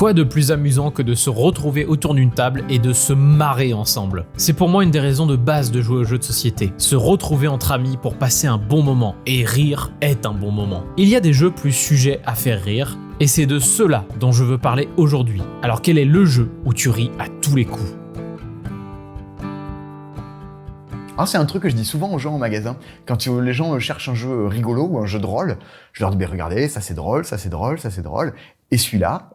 Quoi de plus amusant que de se retrouver autour d'une table et de se marrer ensemble? C'est pour moi une des raisons de base de jouer aux jeux de société. Se retrouver entre amis pour passer un bon moment. Et rire est un bon moment. Il y a des jeux plus sujets à faire rire, et c'est de ceux-là dont je veux parler aujourd'hui. Alors quel est le jeu où tu ris à tous les coups? Alors c'est un truc que je dis souvent aux gens au magasin. Quand les gens cherchent un jeu rigolo ou un jeu de rôle, je leur dis regardez, ça c'est drôle, ça c'est drôle, ça c'est drôle. Et celui-là,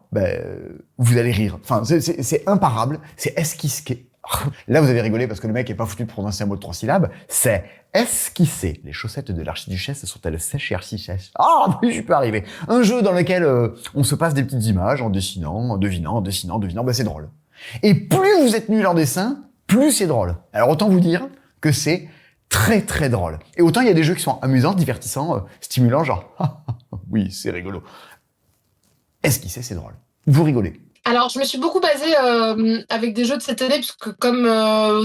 vous allez rire. Enfin, c'est imparable, c'est esquissé. Là, vous avez rigolé parce que le mec est pas foutu de prononcer un mot de 3 syllabes. C'est esquissé. Les chaussettes de l'archiduchesse sont-elles sèches et archi-sèches? Ah, oui, je peux arriver. Un jeu dans lequel on se passe des petites images en dessinant, en devinant, c'est drôle. Et plus vous êtes nul en dessin, plus c'est drôle. Alors autant vous dire que c'est très très drôle. Et autant il y a des jeux qui sont amusants, divertissants, stimulants, genre oui, c'est rigolo. Esquissé, c'est drôle. Vous rigolez. Alors, je me suis beaucoup basée avec des jeux de cette année, puisque comme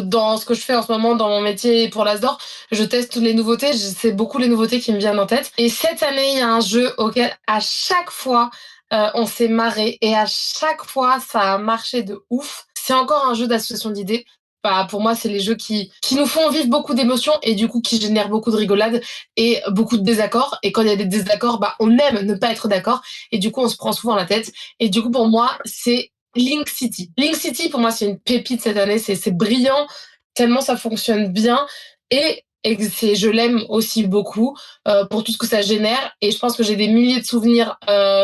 dans ce que je fais en ce moment dans mon métier pour l'Asdor, je teste les nouveautés, c'est beaucoup les nouveautés qui me viennent en tête. Et cette année, il y a un jeu auquel à chaque fois on s'est marré et à chaque fois ça a marché de ouf. C'est encore un jeu d'association d'idées. Pour moi, c'est les jeux qui nous font vivre beaucoup d'émotions et du coup qui génèrent beaucoup de rigolade et beaucoup de désaccords. Et quand il y a des désaccords, on aime ne pas être d'accord et du coup on se prend souvent la tête. Et du coup pour moi, c'est Link City. Link City pour moi c'est une pépite cette année, c'est brillant tellement ça fonctionne bien et je l'aime aussi beaucoup pour tout ce que ça génère et je pense que j'ai des milliers de souvenirs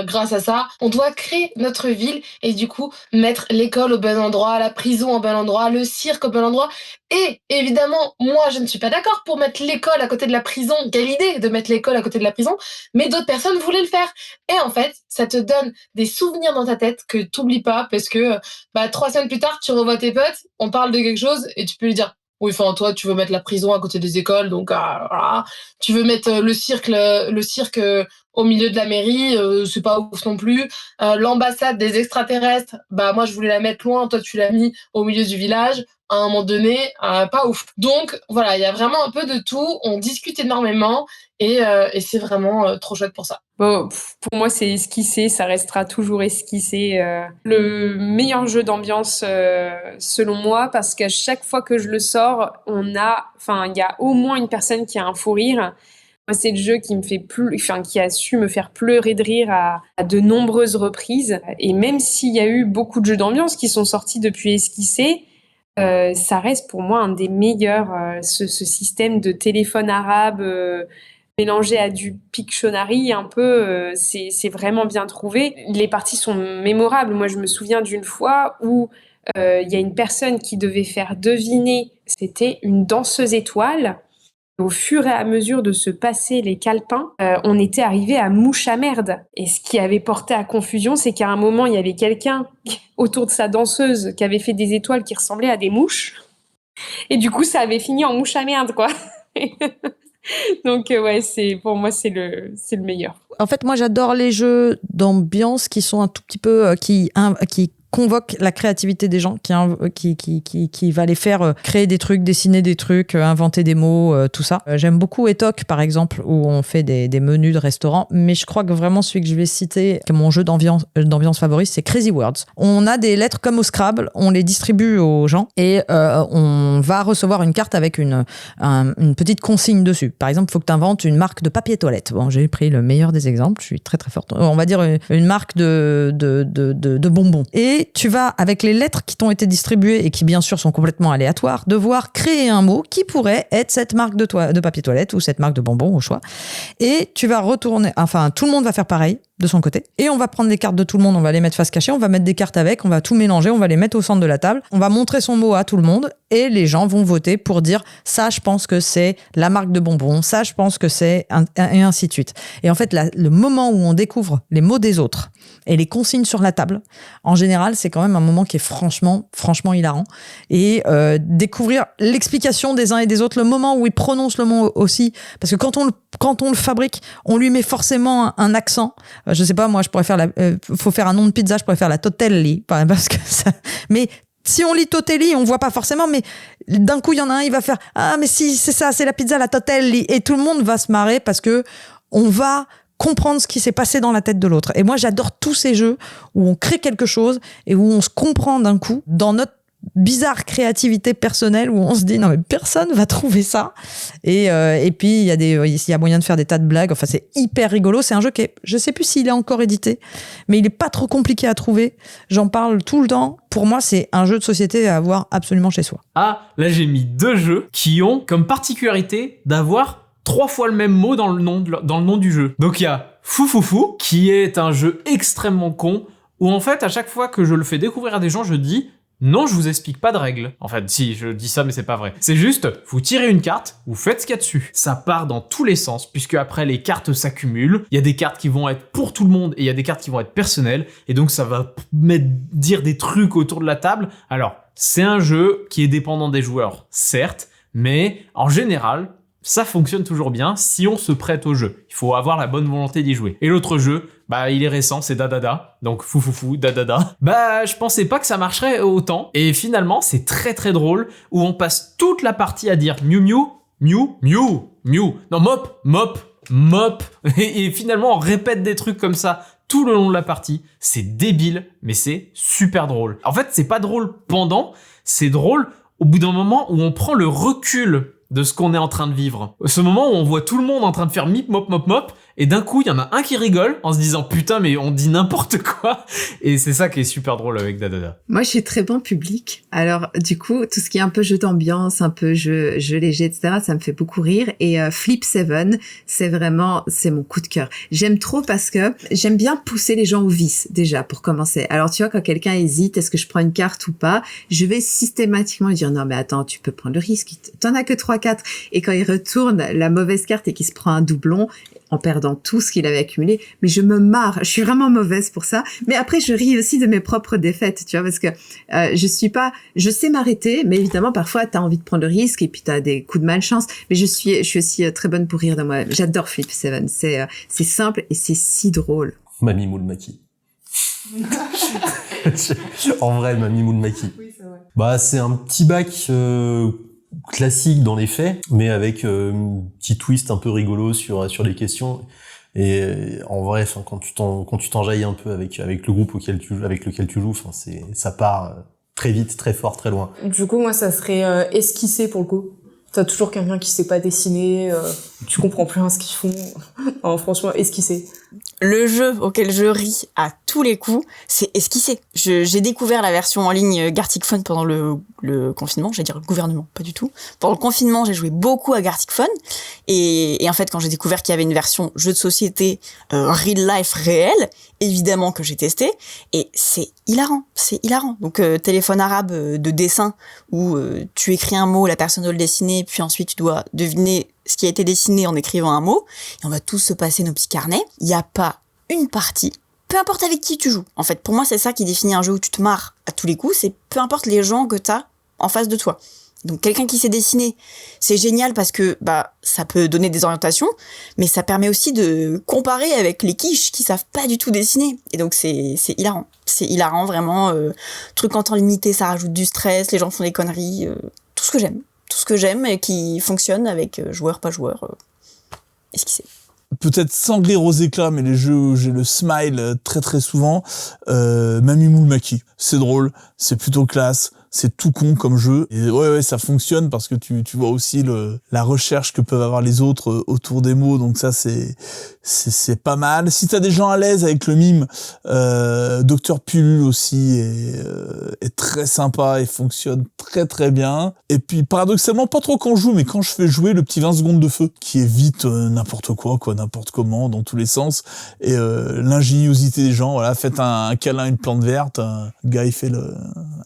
grâce à ça. On doit créer notre ville et du coup mettre l'école au bon endroit, la prison au bon endroit, le cirque au bon endroit et évidemment moi je ne suis pas d'accord pour mettre l'école à côté de la prison. Quelle idée de mettre l'école à côté de la prison, mais d'autres personnes voulaient le faire et en fait ça te donne des souvenirs dans ta tête que t'oublies pas parce que 3 semaines plus tard tu revois tes potes, on parle de quelque chose et tu peux lui dire oui, enfin, toi, tu veux mettre la prison à côté des écoles, donc voilà. Tu veux mettre le cirque au milieu de la mairie, c'est pas ouf non plus. L'ambassade des extraterrestres, moi, je voulais la mettre loin, toi, tu l'as mis au milieu du village. À un moment donné, pas ouf. Donc, voilà, il y a vraiment un peu de tout. On discute énormément et c'est vraiment trop chouette pour ça. Bon, pour moi, c'est esquissé, ça restera toujours esquissé. Le meilleur jeu d'ambiance, selon moi, parce qu'à chaque fois que je le sors, il y a au moins une personne qui a un fou rire. Moi, c'est le jeu qui a su me faire pleurer de rire à de nombreuses reprises. Et même s'il y a eu beaucoup de jeux d'ambiance qui sont sortis depuis Esquissé, ça reste pour moi un des meilleurs. Ce système de téléphone arabe mélangé à du Pictionary un peu, c'est vraiment bien trouvé. Les parties sont mémorables. Moi, je me souviens d'une fois où il y a une personne qui devait faire deviner, c'était une danseuse étoile. Au fur et à mesure de se passer les calepins, on était arrivé à mouche à merde. Et ce qui avait porté à confusion, c'est qu'à un moment, il y avait quelqu'un autour de sa danseuse qui avait fait des étoiles qui ressemblaient à des mouches. Et du coup, ça avait fini en mouche à merde, quoi. Donc pour moi c'est le meilleur. En fait, moi j'adore les jeux d'ambiance qui sont un tout petit peu qui convoque la créativité des gens, qui va les faire créer des trucs, dessiner des trucs, inventer des mots, tout ça. J'aime beaucoup Etoc, par exemple, où on fait des menus de restaurants, mais je crois que vraiment celui que je vais citer, que mon jeu d'ambiance favori, c'est Crazy Words. On a des lettres comme au Scrabble, on les distribue aux gens et on va recevoir une carte avec une petite consigne dessus. Par exemple, il faut que tu inventes une marque de papier toilette. Bon, j'ai pris le meilleur des exemples, je suis très très forte. On va dire une marque de bonbons. Et tu vas, avec les lettres qui t'ont été distribuées et qui bien sûr sont complètement aléatoires, devoir créer un mot qui pourrait être cette marque de papier toilette ou cette marque de bonbons au choix. Et tu vas retourner, tout le monde va faire pareil de son côté. Et on va prendre des cartes de tout le monde, on va les mettre face cachée, on va mettre des cartes avec, on va tout mélanger, on va les mettre au centre de la table, on va montrer son mot à tout le monde et les gens vont voter pour dire ça, je pense que c'est la marque de bonbons, ça, je pense que c'est et ainsi de suite. Et en fait, le moment où on découvre les mots des autres et les consignes sur la table, en général, c'est quand même un moment qui est franchement hilarant. Et découvrir l'explication des uns et des autres, le moment où ils prononcent le mot aussi, parce que quand on le fabrique, on lui met forcément un accent. Je sais pas, moi, je pourrais faire faut faire un nom de pizza, je pourrais faire la Totelli, parce que ça. Mais si on lit Totelli, on voit pas forcément, mais d'un coup, il y en a un, il va faire mais si, c'est ça, c'est la pizza, la Totelli, et tout le monde va se marrer parce que on va comprendre ce qui s'est passé dans la tête de l'autre. Et moi, j'adore tous ces jeux où on crée quelque chose et où on se comprend d'un coup dans notre bizarre créativité personnelle, où on se dit non mais personne va trouver ça. Et puis il y a moyen de faire des tas de blagues. Enfin, c'est hyper rigolo. C'est un jeu je sais plus s'il est encore édité, mais il est pas trop compliqué à trouver. J'en parle tout le temps. Pour moi, c'est un jeu de société à avoir absolument chez soi. Ah, là j'ai mis 2 jeux qui ont comme particularité d'avoir 3 fois le même mot dans le nom du jeu. Donc il y a Foufoufou, qui est un jeu extrêmement con, où en fait, à chaque fois que je le fais découvrir à des gens, je dis non, je vous explique pas de règles. En fait, si, je dis ça, mais c'est pas vrai. C'est juste, vous tirez une carte, vous faites ce qu'il y a dessus. Ça part dans tous les sens, puisque après, les cartes s'accumulent. Il y a des cartes qui vont être pour tout le monde, et il y a des cartes qui vont être personnelles. Et donc, ça va dire des trucs autour de la table. Alors, c'est un jeu qui est dépendant des joueurs, certes, mais en général, ça fonctionne toujours bien si on se prête au jeu. Il faut avoir la bonne volonté d'y jouer. Et l'autre jeu, il est récent, c'est Dadada. Donc Foufoufou, Dadada. Je pensais pas que ça marcherait autant. Et finalement, c'est très très drôle, où on passe toute la partie à dire miou miou, miou, miou, miou. Non, mop, mop, mop. Et finalement, on répète des trucs comme ça tout le long de la partie. C'est débile, mais c'est super drôle. En fait, c'est pas drôle pendant, c'est drôle au bout d'un moment où on prend le recul de ce qu'on est en train de vivre. Ce moment où on voit tout le monde en train de faire mip, mop, mop, mop, et d'un coup, il y en a un qui rigole en se disant putain, mais on dit n'importe quoi. Et c'est ça qui est super drôle avec Dadada. Moi, je suis très bon public. Alors, du coup, tout ce qui est un peu jeu d'ambiance, un peu jeu léger, etc., ça me fait beaucoup rire. Et Flip 7, c'est mon coup de cœur. J'aime trop parce que j'aime bien pousser les gens au vice, déjà, pour commencer. Alors, tu vois, quand quelqu'un hésite, est-ce que je prends une carte ou pas, je vais systématiquement lui dire non, mais attends, tu peux prendre le risque. T'en as que 3-4. Et quand il retourne la mauvaise carte et qu'il se prend un doublon, en perdant tout ce qu'il avait accumulé, mais je me marre, je suis vraiment mauvaise pour ça, mais après je ris aussi de mes propres défaites, tu vois, parce que je sais m'arrêter, mais évidemment parfois t'as envie de prendre le risque et puis t'as des coups de malchance, mais je suis aussi très bonne pour rire de moi. J'adore Flip 7, c'est simple et c'est si drôle. Mamie Moule Maki. En vrai, Mamie Moule Maki. Oui, c'est vrai. C'est un petit bac classique dans les faits, mais avec un petit twist un peu rigolo sur les questions. Et en vrai, quand tu t'enjailles un peu avec le groupe avec lequel tu joues, ça part très vite, très fort, très loin. Du coup, moi, ça serait esquisser pour le coup. T'as toujours quelqu'un qui sait pas dessiner, tu comprends plus rien ce qu'ils font. Non, franchement, esquisser. Le jeu auquel je ris à tous les coups, c'est esquisser. J'ai découvert la version en ligne Gartic Phone pendant le confinement, j'allais dire le gouvernement, pas du tout. Pendant le confinement, j'ai joué beaucoup à Gartic Phone, et en fait, quand j'ai découvert qu'il y avait une version jeu de société real life réel, évidemment que j'ai testé, et c'est hilarant. Donc téléphone arabe de dessin, où tu écris un mot, la personne doit le dessiner, puis ensuite tu dois deviner ce qui a été dessiné en écrivant un mot, et on va tous se passer nos petits carnets. Il n'y a pas une partie, peu importe avec qui tu joues. En fait, pour moi, c'est ça qui définit un jeu où tu te marres à tous les coups, c'est peu importe les gens que t'as en face de toi. Donc quelqu'un qui sait dessiner, c'est génial parce que ça peut donner des orientations, mais ça permet aussi de comparer avec les quiches qui savent pas du tout dessiner. Et donc c'est hilarant. C'est hilarant, vraiment. Truc en temps limité, ça rajoute du stress, les gens font des conneries, tout ce que j'aime. Tout ce que j'aime et qui fonctionne avec joueur, pas joueur. Esquisser. Peut-être sans rire aux éclats, mais les jeux où j'ai le smile très très souvent, Mamie Moule Maki. C'est drôle, c'est plutôt classe, c'est tout con comme jeu. Et ouais, ça fonctionne parce que tu vois aussi la recherche que peuvent avoir les autres autour des mots, donc ça c'est pas mal. Si t'as des gens à l'aise avec le mime, Dr Pullule aussi est très sympa et fonctionne très très bien. Et puis paradoxalement, pas trop quand je joue, mais quand je fais jouer le petit 20 secondes de feu, qui évite n'importe quoi, n'importe comment, dans tous les sens. Et l'ingéniosité des gens, voilà, faites un câlin à une plante verte, un gars il fait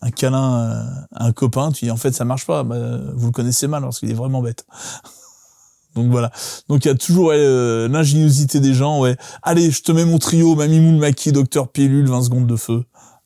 un câlin à un copain, tu dis en fait ça marche pas, vous le connaissez mal parce qu'il est vraiment bête. Donc voilà. Donc il y a toujours l'ingéniosité des gens, ouais. Allez, je te mets mon trio, Mamie Moule Maki, Dr Pilule, 20 secondes de feu.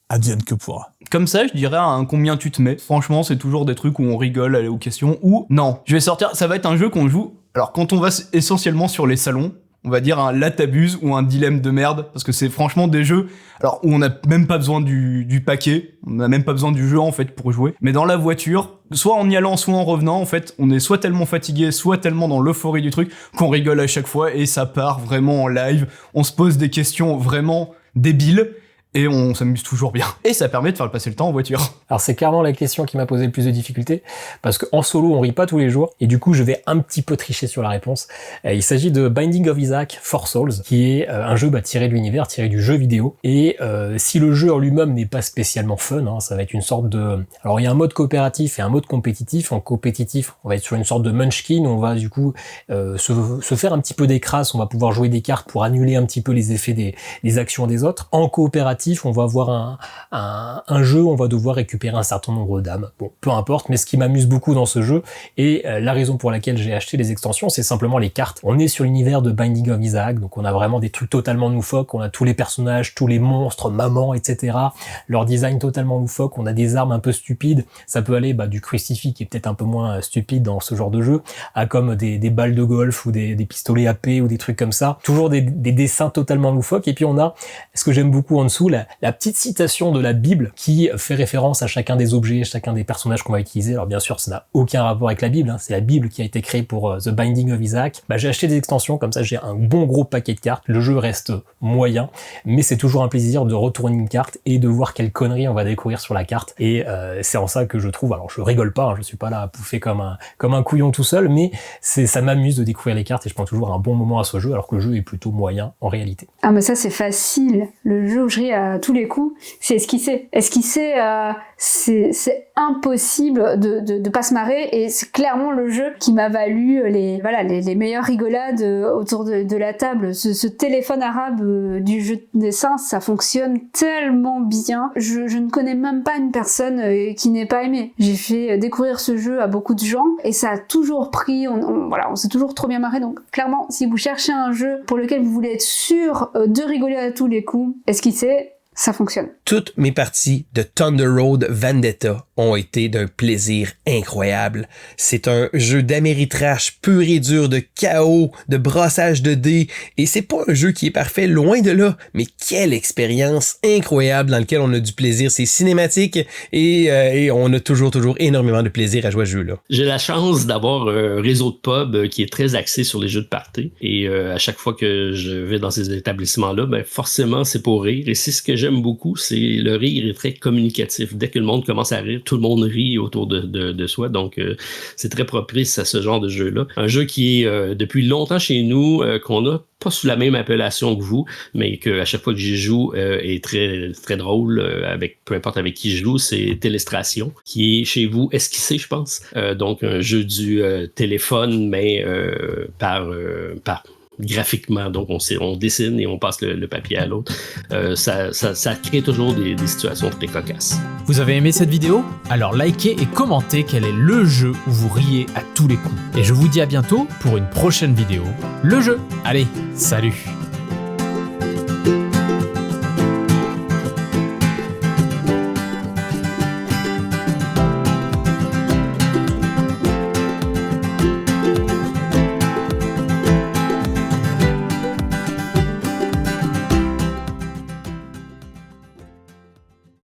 Advienne que pourra. Comme ça, je dirais un combien tu te mets. Franchement, c'est toujours des trucs où on rigole aux questions, ou non. Je vais sortir, ça va être un jeu qu'on joue. Alors quand on va essentiellement sur les salons, on va dire un là t'abuses ou un dilemme de merde, parce que c'est franchement des jeux alors où on n'a même pas besoin du paquet, on n'a même pas besoin du jeu en fait pour jouer, mais dans la voiture, soit en y allant, soit en revenant, en fait, on est soit tellement fatigué, soit tellement dans l'euphorie du truc qu'on rigole à chaque fois et ça part vraiment en live. On se pose des questions vraiment débiles. Et on s'amuse toujours bien. Et ça permet de faire passer le temps en voiture. Alors c'est clairement la question qui m'a posé le plus de difficultés, parce qu'en solo on rit pas tous les jours, et du coup je vais un petit peu tricher sur la réponse. Il s'agit de Binding of Isaac 4 Souls, qui est un jeu tiré de l'univers, tiré du jeu vidéo. Et si le jeu en lui-même n'est pas spécialement fun, hein, ça va être une sorte de... Alors il y a un mode coopératif et un mode compétitif. En compétitif, on va être sur une sorte de munchkin, où on va du coup se faire un petit peu des crasses, on va pouvoir jouer des cartes pour annuler un petit peu les effets des actions des autres. En coopératif, on va avoir un jeu, on va devoir récupérer un certain nombre d'âmes. Bon, peu importe, mais ce qui m'amuse beaucoup dans ce jeu, et la raison pour laquelle j'ai acheté les extensions, c'est simplement les cartes. On est sur l'univers de Binding of Isaac, donc on a vraiment des trucs totalement loufoques, on a tous les personnages, tous les monstres, mamans, etc. Leur design totalement loufoque, on a des armes un peu stupides, ça peut aller du crucifix qui est peut-être un peu moins stupide dans ce genre de jeu, à comme des balles de golf ou des pistolets AP ou des trucs comme ça. Toujours des dessins totalement loufoques, et puis on a, ce que j'aime beaucoup en dessous, la petite citation de la Bible qui fait référence à chacun des objets, chacun des personnages qu'on va utiliser. Alors bien sûr, ça n'a aucun rapport avec la Bible, hein. C'est la Bible qui a été créée pour The Binding of Isaac. J'ai acheté des extensions, comme ça j'ai un bon gros paquet de cartes. Le jeu reste moyen, mais c'est toujours un plaisir de retourner une carte et de voir quelle connerie on va découvrir sur la carte. Et c'est en ça que je trouve, alors je rigole pas, hein, je suis pas là à pouffer comme un couillon tout seul, mais ça m'amuse de découvrir les cartes et je prends toujours un bon moment à ce jeu, alors que le jeu est plutôt moyen en réalité. Ah mais ça c'est facile, le jeu où je ris à tous les coups, c'est esquisser. Esquisser, c'est impossible de pas se marrer, et c'est clairement le jeu qui m'a valu les meilleures rigolades autour de la table. Ce téléphone arabe du jeu de dessin, ça fonctionne tellement bien. Je ne connais même pas une personne qui n'ait pas aimé. J'ai fait découvrir ce jeu à beaucoup de gens et ça a toujours pris, on s'est toujours trop bien marré. Donc clairement, si vous cherchez un jeu pour lequel vous voulez être sûr de rigoler à tous les coups, esquisser, ça fonctionne. Toutes mes parties de Thunder Road Vendetta ont été d'un plaisir incroyable. C'est un jeu d'améritrash pur et dur, de chaos, de brassage de dés, et c'est pas un jeu qui est parfait, loin de là, mais quelle expérience incroyable dans laquelle on a du plaisir. C'est cinématique et on a toujours énormément de plaisir à jouer à ce jeu-là. J'ai la chance d'avoir un réseau de pubs qui est très axé sur les jeux de party, et à chaque fois que je vais dans ces établissements-là, forcément c'est pour rire, et c'est ce que j'aime beaucoup, c'est le rire est très communicatif. Dès que le monde commence à rire, tout le monde rit autour de soi, donc c'est très propice à ce genre de jeu-là. Un jeu qui est depuis longtemps chez nous, qu'on a pas sous la même appellation que vous, mais que à chaque fois que j'y joue est très très drôle, avec peu importe avec qui je joue, c'est Télestration, qui est chez vous esquissé, je pense. Donc un jeu du téléphone, mais par graphiquement, donc on dessine et on passe le papier à l'autre. Ça crée toujours des situations très cocasses. Vous avez aimé cette vidéo? Alors likez et commentez quel est le jeu où vous riez à tous les coups. Et je vous dis à bientôt pour une prochaine vidéo. Le jeu! Allez, salut!